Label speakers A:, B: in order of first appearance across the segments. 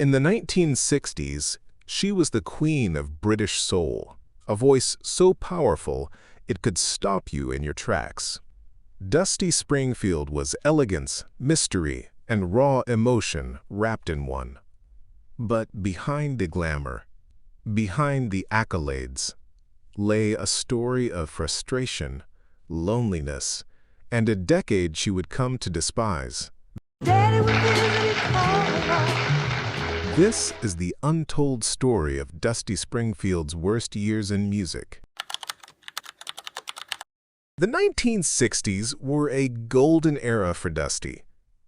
A: In the 1960s, she was the queen of British soul, a voice so powerful it could stop you in your tracks. Dusty Springfield was elegance, mystery, and raw emotion wrapped in one. But behind the glamour, behind the accolades, lay a story of frustration, loneliness, and a decade she would come to despise. This is the untold story of Dusty Springfield's worst years in music. The 1960s were a golden era for Dusty.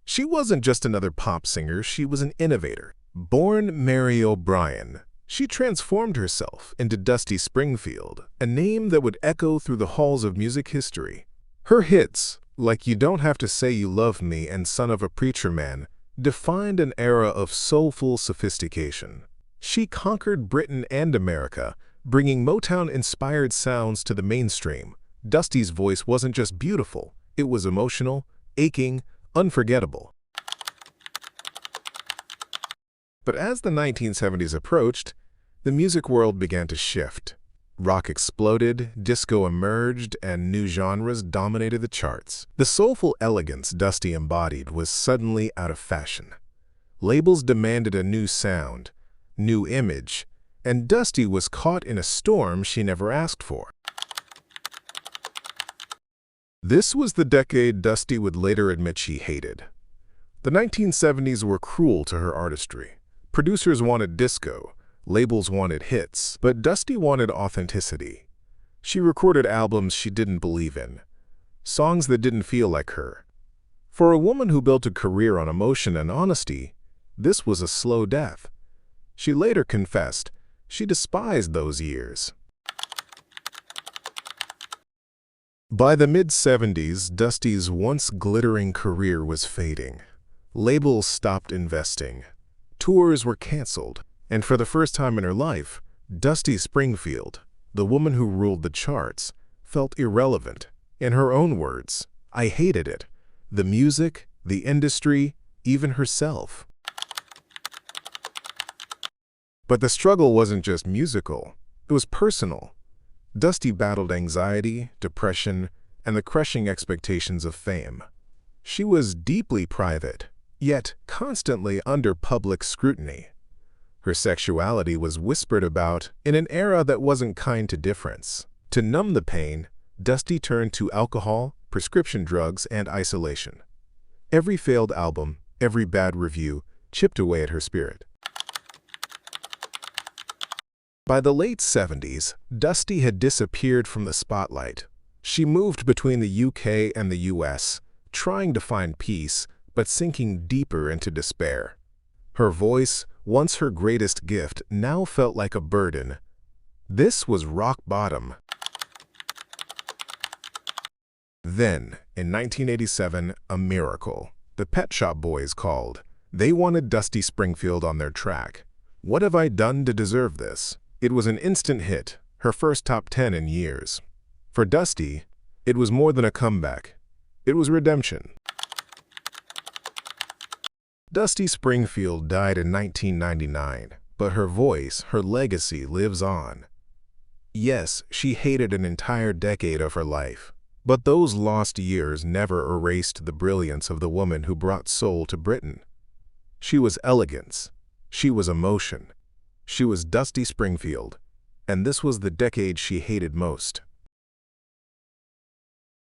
A: She wasn't just another pop singer, she was an innovator. Born Mary O'Brien, she transformed herself into Dusty Springfield, a name that would echo through the halls of music history. Her hits, like You Don't Have to Say You Love Me and Son of a Preacher Man, defined an era of soulful sophistication. She conquered Britain and America, bringing Motown-inspired sounds to the mainstream. Dusty's voice wasn't just beautiful, it was emotional, aching, unforgettable. But as the 1970s approached, the music world began to shift. Rock exploded, disco emerged, and new genres dominated the charts. The soulful elegance Dusty embodied was suddenly out of fashion. Labels demanded a new sound, new image, and Dusty was caught in a storm she never asked for. This was the decade Dusty would later admit she hated. The 1970s were cruel to her artistry. Producers wanted disco, labels wanted hits, but Dusty wanted authenticity. She recorded albums she didn't believe in, songs that didn't feel like her. For a woman who built a career on emotion and honesty, this was a slow death. She later confessed she despised those years. By the mid-70s, Dusty's once glittering career was fading. Labels stopped investing. Tours were canceled. And for the first time in her life, Dusty Springfield, the woman who ruled the charts, felt irrelevant. In her own words, "I hated it. The music, the industry, even herself." But the struggle wasn't just musical, it was personal. Dusty battled anxiety, depression, and the crushing expectations of fame. She was deeply private, yet constantly under public scrutiny. Her sexuality was whispered about in an era that wasn't kind to difference. To numb the pain, Dusty turned to alcohol, prescription drugs, and isolation. Every failed album, every bad review, chipped away at her spirit. By the late 70s, Dusty had disappeared from the spotlight. She moved between the UK and the US, trying to find peace, but sinking deeper into despair. Her voice, once her greatest gift, now felt like a burden. This was rock bottom. Then, in 1987, a miracle. The Pet Shop Boys called. They wanted Dusty Springfield on their track. What Have I Done to Deserve This? It was an instant hit, her first top 10 in years. For Dusty, it was more than a comeback. It was redemption. Dusty Springfield died in 1999, but her voice, her legacy lives on. Yes, she hated an entire decade of her life, but those lost years never erased the brilliance of the woman who brought soul to Britain. She was elegance, she was emotion, she was Dusty Springfield, and this was the decade she hated most.